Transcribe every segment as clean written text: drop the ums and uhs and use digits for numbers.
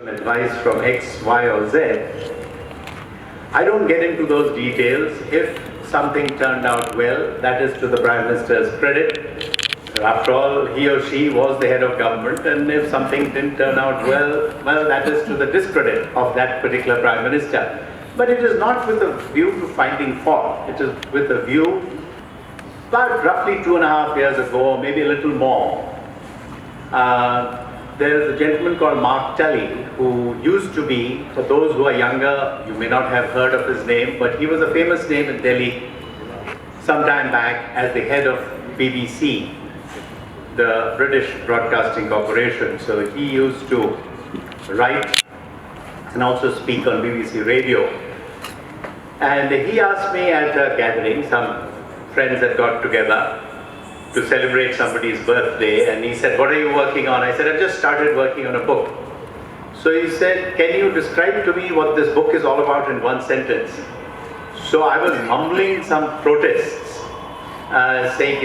advice from X, Y, or Z. I don't get into those details. If something turned out well, that is to the Prime Minister's credit. After all, he or she was the head of government, and if something didn't turn out well, that is to the discredit of that particular Prime Minister. But it is not with a view to finding fault. It is with a view, about roughly 2.5 years ago, maybe a little more, there is a gentleman called Mark Tully, who used to be, for those who are younger, you may not have heard of his name, but he was a famous name in Delhi some time back as the head of BBC, the British Broadcasting Corporation. So he used to write and also speak on BBC Radio. And he asked me at a gathering, some friends had got together to celebrate somebody's birthday, and he said, "What are you working on?" I said, "I've just started working on a book." So he said, "Can you describe to me what this book is all about in one sentence?" So I was mumbling some protests, saying,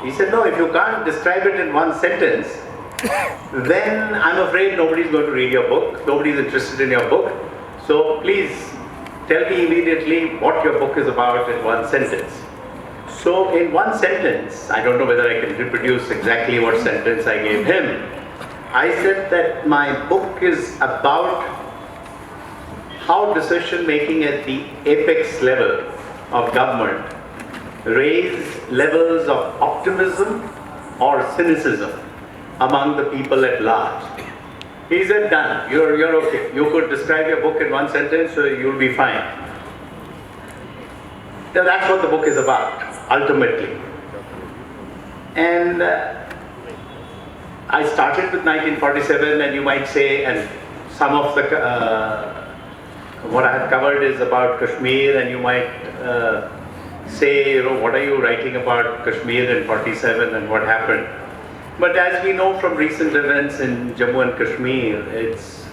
he said, "No, if you can't describe it in one sentence, then I'm afraid nobody's going to read your book, nobody's interested in your book. So please tell me immediately what your book is about in one sentence." So in one sentence, I don't know whether I can reproduce exactly what sentence I gave him. I said that my book is about how decision making at the apex level of government raise levels of optimism or cynicism among the people at large. He said, "Done, you're okay. You could describe your book in one sentence, so you'll be fine." Now that's what the book is about, ultimately. And I started with 1947, and you might say, and some of the what I have covered is about Kashmir, and you might say, what are you writing about Kashmir in 47 and what happened? But as we know from recent events in Jammu and Kashmir, it's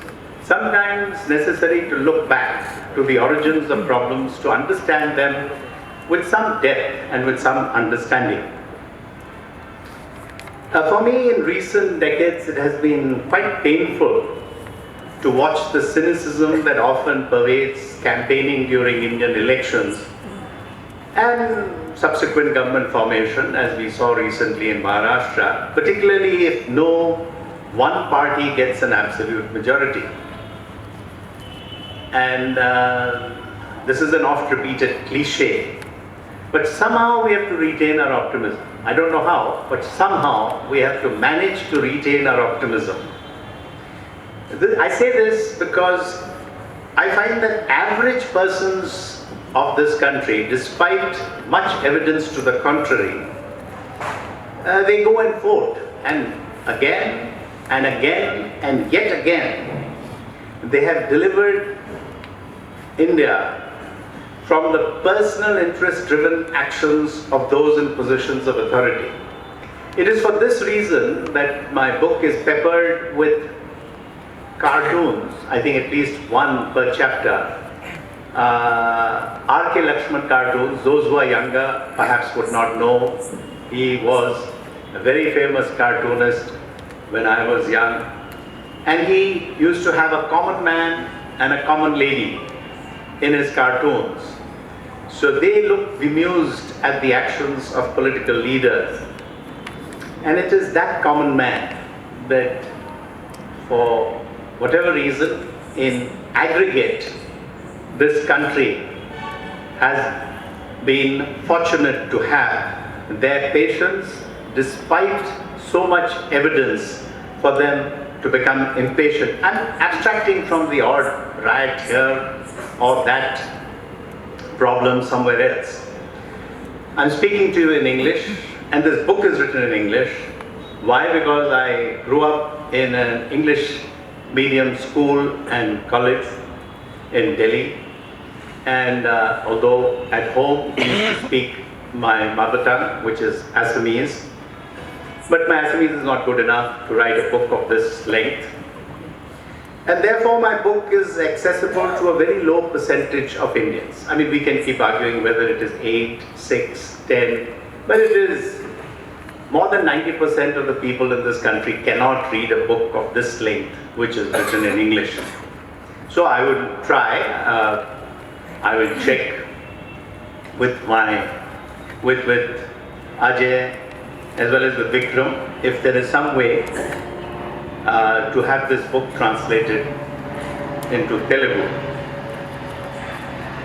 sometimes necessary to look back to the origins of problems, to understand them with some depth and with some understanding. For me, in recent decades, it has been quite painful to watch the cynicism that often pervades campaigning during Indian elections and subsequent government formation, as we saw recently in Maharashtra, particularly if no one party gets an absolute majority. And this is an oft-repeated cliche, but somehow we have to retain our optimism. I don't know how, but somehow we have to manage to retain our optimism. I say this because I find that average persons of this country, despite much evidence to the contrary, they go and vote, and again and again and yet again they have delivered India from the personal interest-driven actions of those in positions of authority. It is for this reason that my book is peppered with cartoons, I think at least one per chapter. R.K. Lakshman cartoons. Those who are younger perhaps would not know. He was a very famous cartoonist when I was young, and he used to have a common man and a common lady in his cartoons. So they look bemused at the actions of political leaders, and it is that common man that, for whatever reason, in aggregate, this country has been fortunate to have their patience, despite so much evidence, for them to become impatient. I'm abstracting from the odd riot here or that problem somewhere else. I'm speaking to you in English, and this book is written in English. Why? Because I grew up in an English medium school and college in Delhi, and although at home I used to speak my mother tongue, which is Assamese, but my Assamese is not good enough to write a book of this length. And therefore my book is accessible to a very low percentage of Indians. I mean, we can keep arguing whether it is 8, 6, 10, but it is more than 90% of the people in this country cannot read a book of this length, which is written in English. So I would try, I will check with Ajay as well as with Vikram if there is some way to have this book translated into Telugu.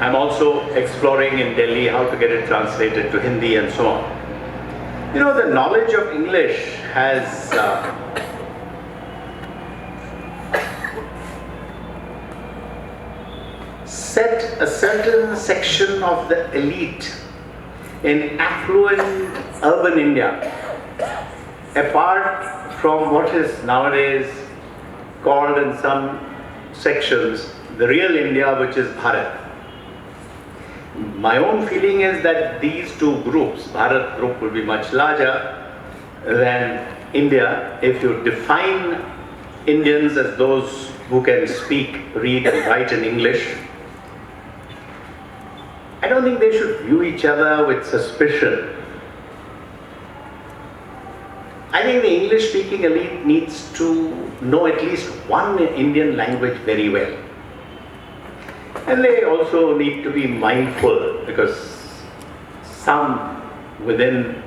I'm also exploring in Delhi how to get it translated to Hindi and so on. You know, the knowledge of English has set a certain section of the elite in affluent urban India apart from what is nowadays called in some sections the real India, which is Bharat. My own feeling is that these two groups, Bharat group, will be much larger than India if you define Indians as those who can speak, read and write in English. I don't think they should view each other with suspicion. I think the English-speaking elite needs to know at least one Indian language very well. And they also need to be mindful, because some within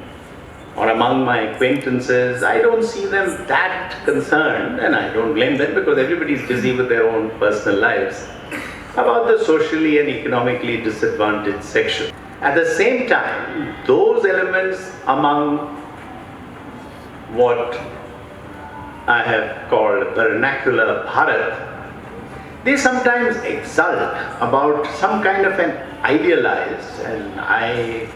or among my acquaintances, I don't see them that concerned, and I don't blame them because everybody's busy with their own personal lives, about the socially and economically disadvantaged section. At the same time, those elements among what I have called vernacular Bharat, they sometimes exult about some kind of an idealized, and I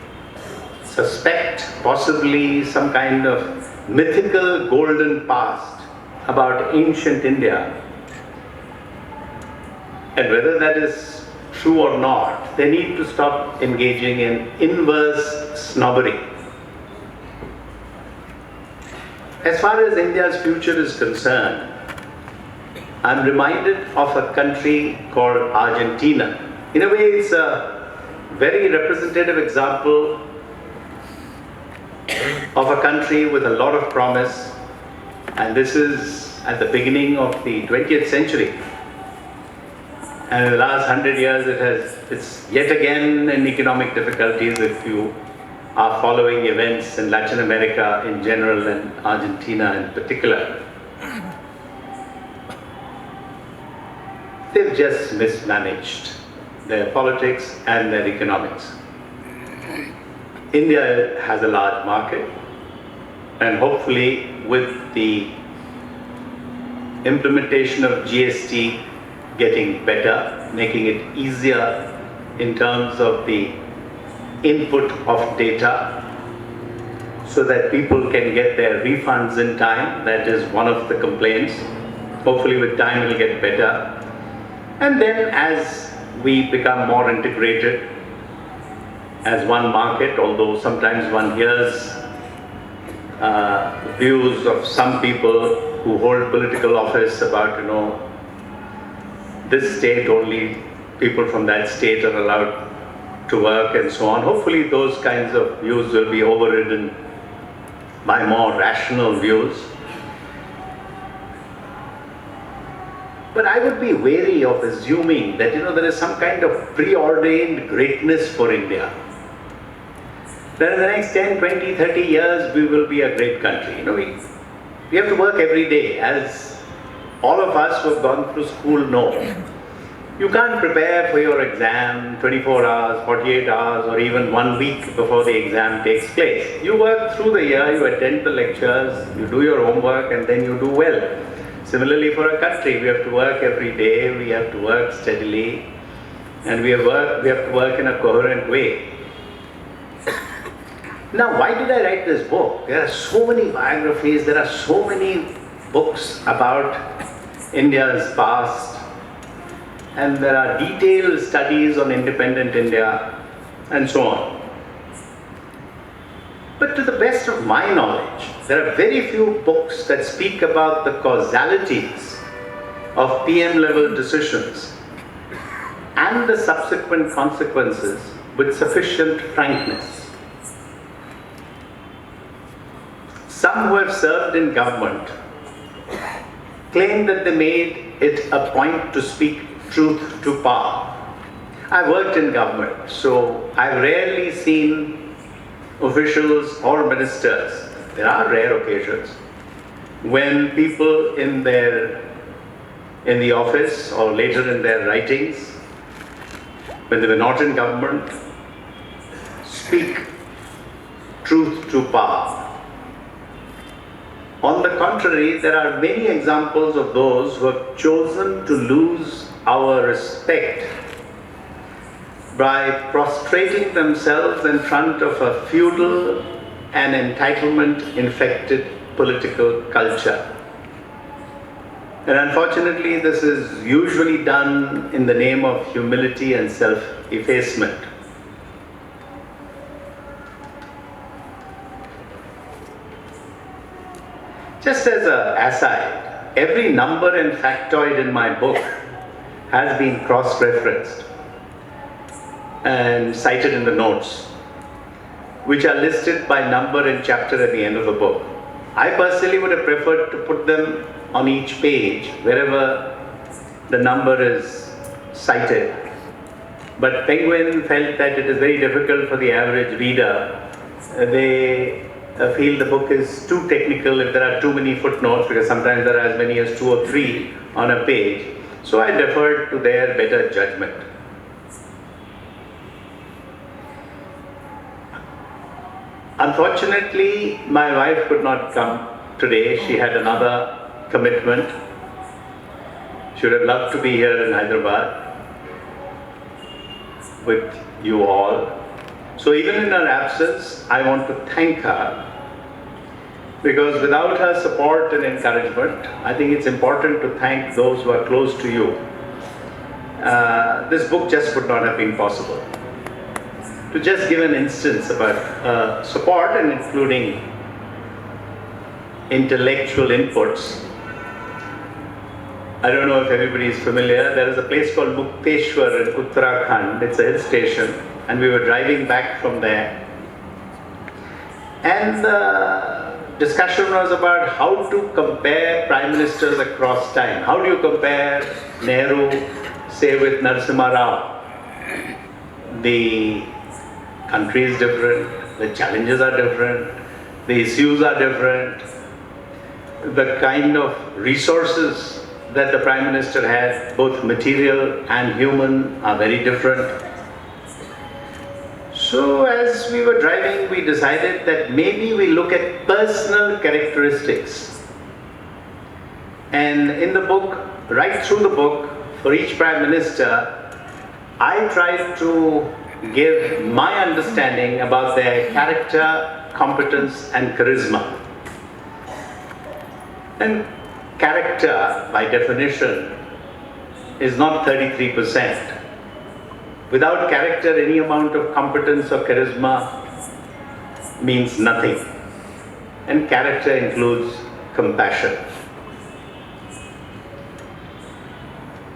suspect possibly some kind of mythical golden past about ancient India. And whether that is true or not, they need to stop engaging in inverse snobbery. As far as India's future is concerned, I'm reminded of a country called Argentina. In a way, it's a very representative example of a country with a lot of promise, and this is at the beginning of the 20th century. And in the last 100 years, it's yet again in economic difficulties if you are following events in Latin America in general and Argentina in particular. They've just mismanaged their politics and their economics. India has a large market, and hopefully with the implementation of GST getting better, making it easier in terms of the input of data so that people can get their refunds in time. That is one of the complaints. Hopefully with time it will get better. And then as we become more integrated as one market, although sometimes one hears views of some people who hold political office about, this state, only people from that state are allowed to work and so on. Hopefully those kinds of views will be overridden by more rational views. But I would be wary of assuming that there is some kind of preordained greatness for India. That in the next 10, 20, 30 years we will be a great country. We have to work every day, as all of us who have gone through school know. You can't prepare for your exam 24 hours, 48 hours, or even 1 week before the exam takes place. You work through the year, you attend the lectures, you do your homework, and then you do well. Similarly for a country, we have to work every day, we have to work steadily, and we have to work in a coherent way. Now, why did I write this book? There are so many biographies, there are so many books about India's past, and there are detailed studies on independent India, and so on. But to the best of my knowledge, there are very few books that speak about the causalities of PM-level decisions and the subsequent consequences with sufficient frankness. some who have served in government claim that they made it a point to speak truth to power. I worked in government, so I've rarely seen officials or ministers, there are rare occasions, when people in the office or later in their writings, when they were not in government, speak truth to power. On the contrary, there are many examples of those who have chosen to lose our respect by prostrating themselves in front of a feudal and entitlement-infected political culture. And unfortunately, this is usually done in the name of humility and self-effacement. Just as an aside, every number and factoid in my book has been cross-referenced and cited in the notes, which are listed by number and chapter at the end of the book. I personally would have preferred to put them on each page, wherever the number is cited. But Penguin felt that it is very difficult for the average reader. They feel the book is too technical if there are too many footnotes, because sometimes there are as many as 2 or 3 on a page. So I deferred to their better judgment. Unfortunately, my wife could not come today. She had another commitment. She would have loved to be here in Hyderabad with you all. So even in her absence, I want to thank her, because without her support and encouragement, I think it's important to thank those who are close to you. This book just would not have been possible. To just give an instance about support and including intellectual inputs. I don't know if everybody is familiar. There is a place called Mukteshwar in Uttarakhand. It's a hill station, and we were driving back from there. And the discussion was about how to compare prime ministers across time. How do you compare Nehru, say, with Narasimha Rao? The country is different, the challenges are different, the issues are different, the kind of resources that the Prime Minister had, both material and human, are very different. So as we were driving, we decided that maybe we look at personal characteristics. And in the book, right through the book, for each Prime Minister, I tried to give my understanding about their character, competence and charisma. And character, by definition, is not 33%. Without character, any amount of competence or charisma means nothing. And character includes compassion.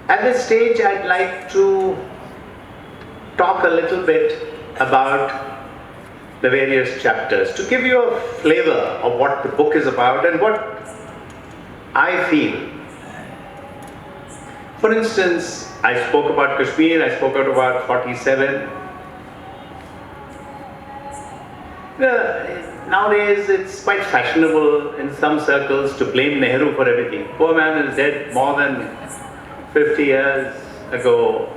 At this stage, I'd like to talk a little bit about the various chapters to give you a flavor of what the book is about and what I feel. For instance, I spoke about Kashmir, I spoke about 47. Nowadays, it's quite fashionable in some circles to blame Nehru for everything. Poor man is dead more than 50 years ago.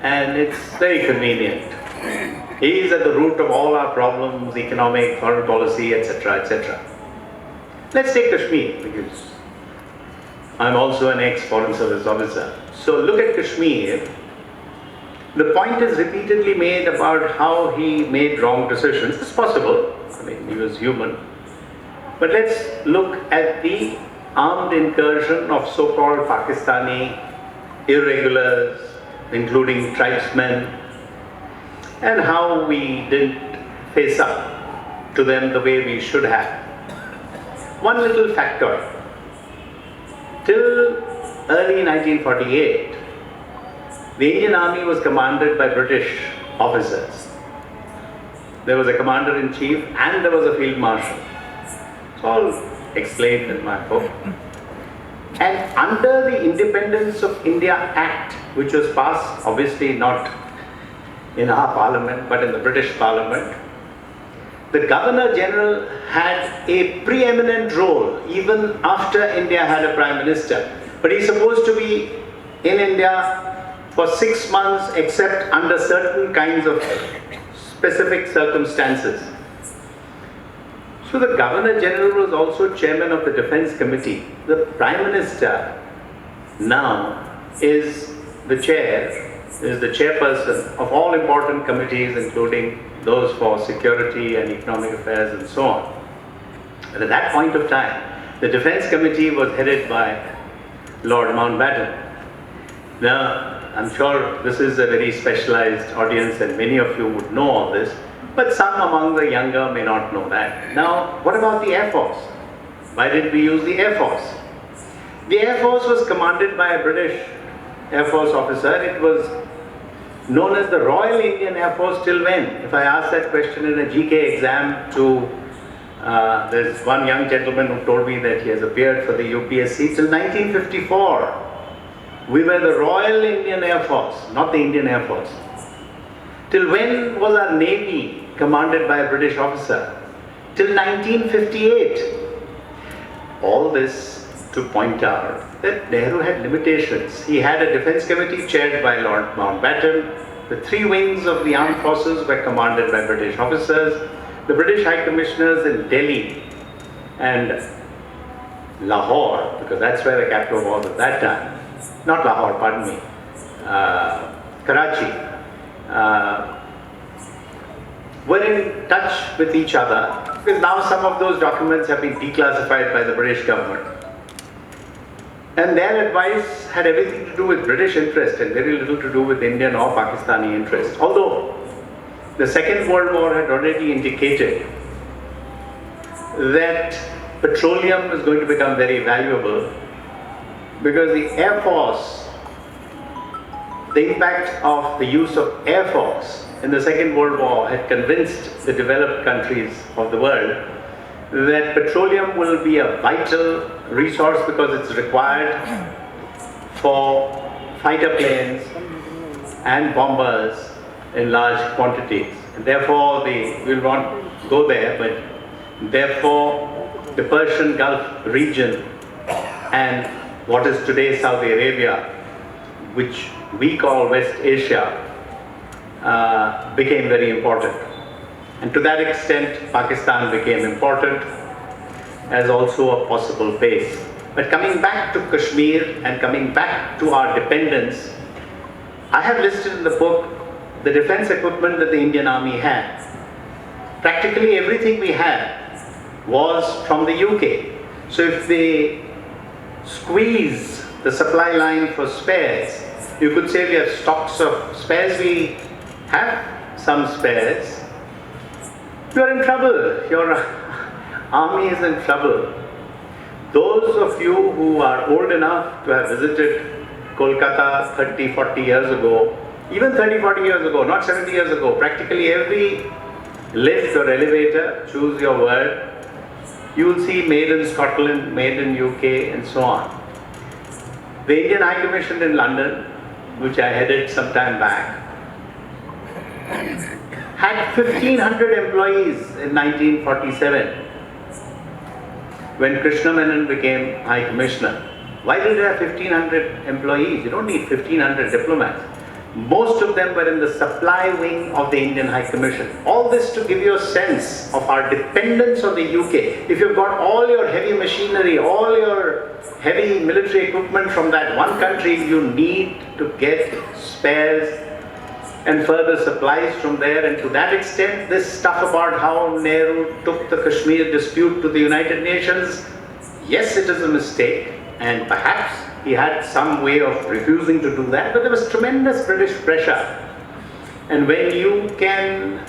And it's very convenient. He is at the root of all our problems, economic, foreign policy, etc., etc. Let's take Kashmir, because I'm also an ex-foreign service officer. So look at Kashmir. The point is repeatedly made about how he made wrong decisions. It's possible. I mean, he was human. But let's look at the armed incursion of so-called Pakistani irregulars, including tribesmen, and how we didn't face up to them the way we should have. One little factoid. Till early 1948, the Indian Army was commanded by British officers. There was a commander-in-chief and there was a field marshal. It's all explained in my book. And under the Independence of India Act, which was passed obviously not in our parliament but in the British Parliament, the Governor General had a preeminent role even after India had a Prime Minister. But he's supposed to be in India for 6 months except under certain kinds of specific circumstances. So the Governor General was also chairman of the Defence Committee. The Prime Minister now is the chairperson of all important committees, including those for security and economic affairs and so on. And at that point of time, the Defence Committee was headed by Lord Mountbatten. Now, I'm sure this is a very specialized audience and many of you would know all this, but some among the younger may not know that. Now, what about the Air Force? Why did we use the Air Force? The Air Force was commanded by a British Air Force officer. It was known as the Royal Indian Air Force till when? If I ask that question in a GK exam to, there's one young gentleman who told me that he has appeared for the UPSC till 1954. We were the Royal Indian Air Force, not the Indian Air Force. Till when was our Navy commanded by a British officer? Till 1958. All this to point out that Nehru had limitations. He had a defense committee chaired by Lord Mountbatten. The 3 wings of the armed forces were commanded by British officers. The British High Commissioners in Delhi and Lahore, because that's where the capital was at that time, not Lahore, pardon me, Karachi, were in touch with each other, because now some of those documents have been declassified by the British government. And their advice had everything to do with British interest and very little to do with Indian or Pakistani interest. Although the Second World War had already indicated that petroleum is going to become very valuable, because the Air Force, the impact of the use of Air Force in the Second World War had convinced the developed countries of the world that petroleum will be a vital resource because it's required for fighter planes and bombers in large quantities. And therefore, we will not go there, but therefore the Persian Gulf region and what is today Saudi Arabia, which we call West Asia, became very important. And to that extent, Pakistan became important as also a possible base. But coming back to Kashmir and coming back to our dependence, I have listed in the book the defense equipment that the Indian Army had. Practically everything we had was from the UK. So if they squeeze the supply line for spares, you could say we have stocks of spares. We have some spares. You're in trouble. Your army is in trouble. Those of you who are old enough to have visited Kolkata 30, 40 years ago, even 30, 40 years ago, not 70 years ago, practically every lift or elevator, choose your word, you will see made in Scotland, made in UK, and so on. The Indian High Commission in London, which I headed some time back, had 1,500 employees in 1947 when Krishna Menon became High Commissioner. Why did it have 1,500 employees? You don't need 1,500 diplomats. Most of them were in the supply wing of the Indian High Commission. All this to give you a sense of our dependence on the UK. If you've got all your heavy machinery, all your heavy military equipment from that one country, you need to get spares and further supplies from there. And to that extent, this stuff about how Nehru took the Kashmir dispute to the United Nations, yes, it is a mistake, and perhaps he had some way of refusing to do that, but there was tremendous British pressure. And when you can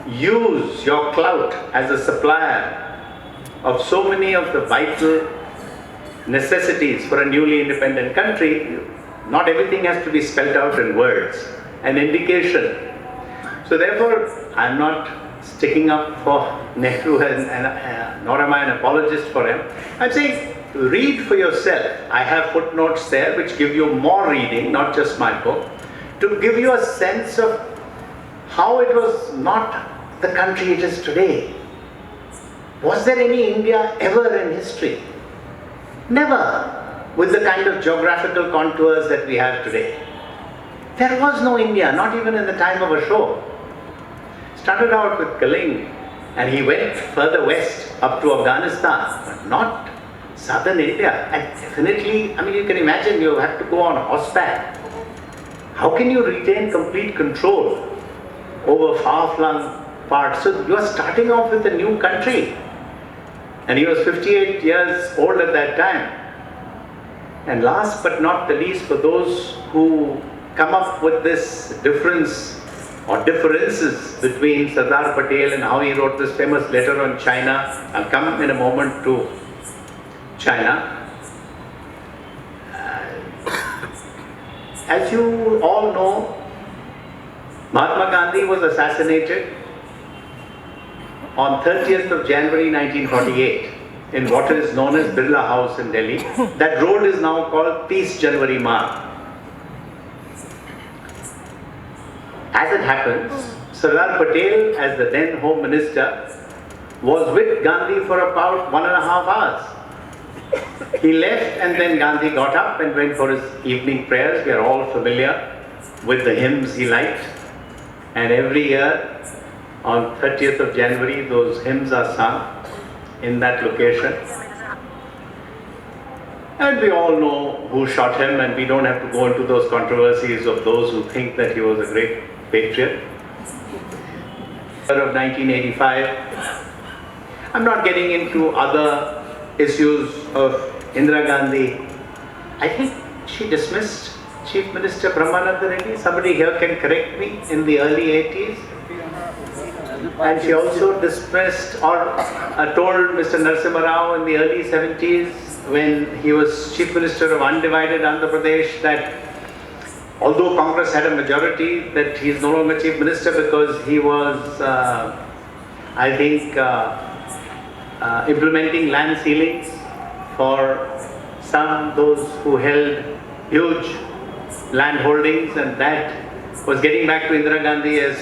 use your clout as a supplier of so many of the vital necessities for a newly independent country, not everything has to be spelled out in words, an indication. So therefore, I'm not sticking up for Nehru, nor am I an apologist for him. I'm saying read for yourself. I have footnotes there which give you more reading, not just my book, to give you a sense of how it was not the country it is today. Was there any India ever in history? Never. With the kind of geographical contours that we have today. There was no India, not even in the time of Ashok. Started out with Kaling, and he went further west up to Afghanistan, but not southern India. And definitely, I mean, you can imagine you have to go on horseback. How can you retain complete control over far-flung parts? So you are starting off with a new country. And he was 58 years old at that time. And last but not the least, for those who come up with this difference or differences between Sardar Patel and how he wrote this famous letter on China, I'll come in a moment to China. As you all know, Mahatma Gandhi was assassinated on 30th of January 1948 in what is known as Birla House in Delhi. That road is now called 30 January Marg. As it happens, Sardar Patel, as the then Home Minister, was with Gandhi for about 1.5 hours. He left and then Gandhi got up and went for his evening prayers. We are all familiar with the hymns he liked. And every year on 30th of January, those hymns are sung in that location. And we all know who shot him, and we don't have to go into those controversies of those who think that he was a great patriot. Of 1985, I'm not getting into other issues of Indira Gandhi. I think she dismissed Chief Minister Brahmananda Reddy. Somebody here can correct me, in the early 80s. And she also dismissed or told Mr. Narasimha Rao in the early 70s, when he was Chief Minister of undivided Andhra Pradesh, that although Congress had a majority, that he is no longer Chief Minister because he was, I think, implementing land ceilings for those who held huge land holdings, and that was getting back to Indira Gandhi as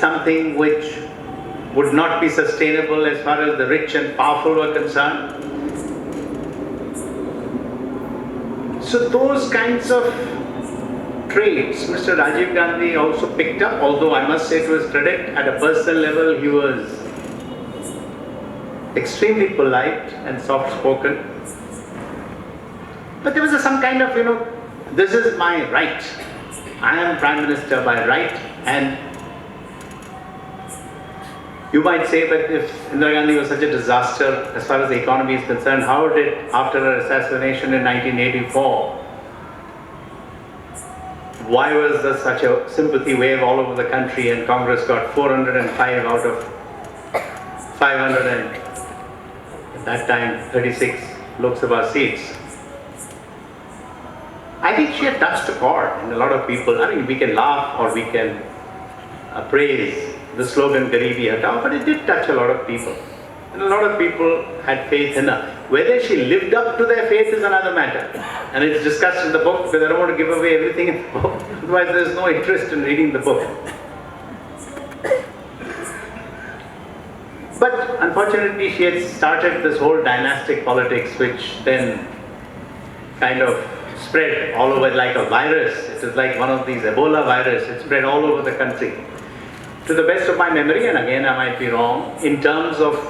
something which would not be sustainable as far as the rich and powerful were concerned. So those kinds of traits Mr. Rajiv Gandhi also picked up, although I must say to his credit, at a personal level he was extremely polite and soft-spoken. But there was some kind of, this is my right. I am Prime Minister by right, and you might say that if Indira Gandhi was such a disaster as far as the economy is concerned, how did, after her assassination in 1984, why was there such a sympathy wave all over the country and Congress got 405 out of 500 and at that time 36 Lok Sabha seats? I think she had touched a chord in a lot of people. I mean, we can laugh or we can praise the slogan Garibi Hatao, but it did touch a lot of people. And a lot of people had faith in her. Whether she lived up to their faith is another matter. And it's discussed in the book, because I don't want to give away everything in the book. Otherwise there's no interest in reading the book. But unfortunately she had started this whole dynastic politics, which then kind of spread all over like a virus. It is like one of these Ebola virus. It spread all over the country. To the best of my memory, and again I might be wrong, in terms of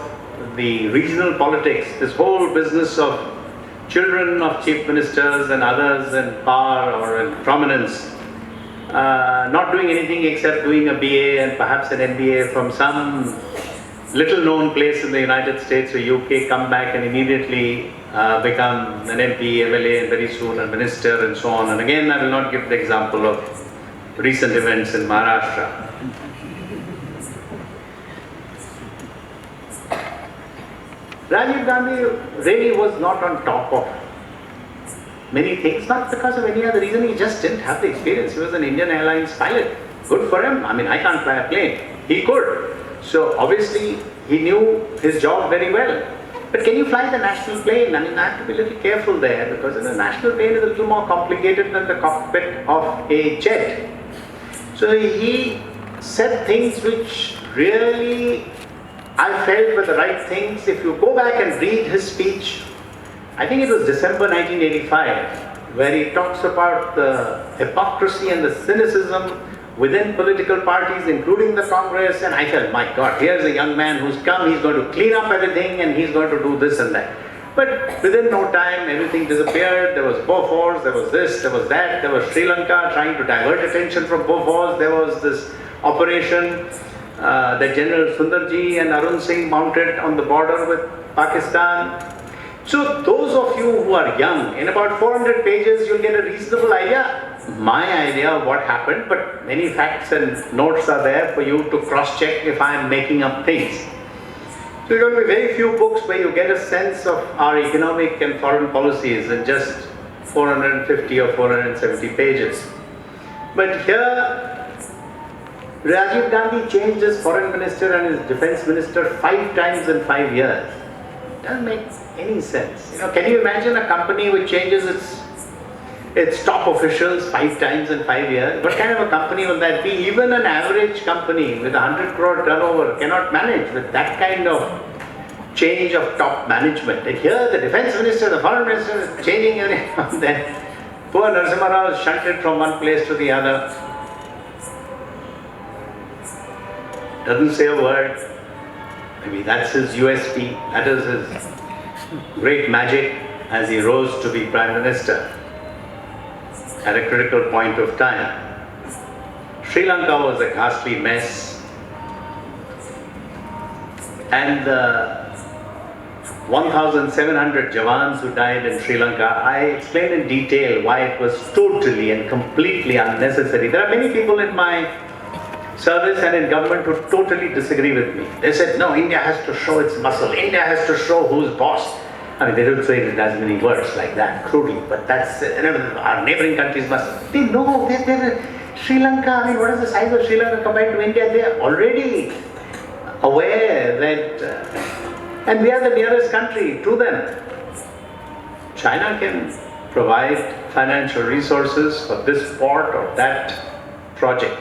the regional politics, this whole business of children of chief ministers and others in power or in prominence, not doing anything except doing a BA and perhaps an MBA from some little known place in the United States or UK, come back and immediately become an MP, MLA, and very soon a minister and so on. And again, I will not give the example of recent events in Maharashtra. Rajiv Gandhi really was not on top of many things, not because of any other reason, he just didn't have the experience. He was an Indian Airlines pilot. Good for him. I mean, I can't fly a plane. He could. So obviously, he knew his job very well. But can you fly the national plane? I mean, I have to be a little careful there because the national plane is a little more complicated than the cockpit of a jet. So he said things which really I felt were the right things. If you go back and read his speech, I think it was December 1985, where he talks about the hypocrisy and the cynicism within political parties, including the Congress, and I felt, my God, here's a young man who's come, he's going to clean up everything and he's going to do this and that. But within no time, everything disappeared. There was Bofors, there was this, there was that, there was Sri Lanka trying to divert attention from Bofors, there was this operation that General Sundarji and Arun Singh mounted on the border with Pakistan. So those of you who are young, in about 400 pages, you'll get a reasonable idea. My idea of what happened, but many facts and notes are there for you to cross-check if I am making up things. So there are going to be very few books where you get a sense of our economic and foreign policies in just 450 or 470 pages. But here, Rajiv Gandhi changed his foreign minister and his defense minister 5 times in 5 years. Doesn't make any sense. You know, can you imagine a company which changes its top officials 5 times in 5 years? What kind of a company will that be? Even an average company with 100 crore turnover cannot manage with that kind of change of top management. And here the defense minister, the foreign minister is changing every now and then. Poor Narasimha Rao is shunted from one place to the other. Doesn't say a word. Maybe that's his USP. That is his great magic as he rose to be Prime Minister at a critical point of time. Sri Lanka was a ghastly mess, and the 1,700 Jawans who died in Sri Lanka, I explained in detail why it was totally and completely unnecessary. There are many people in my service and in government who totally disagree with me. They said, no, India has to show its muscle. India has to show who's boss. I mean, they don't say it in as many words like that, crudely, but that's, our neighboring countries must, they know, they're Sri Lanka, I mean, what is the size of Sri Lanka compared to India? They are already aware that, and we are the nearest country to them. China can provide financial resources for this port or that project.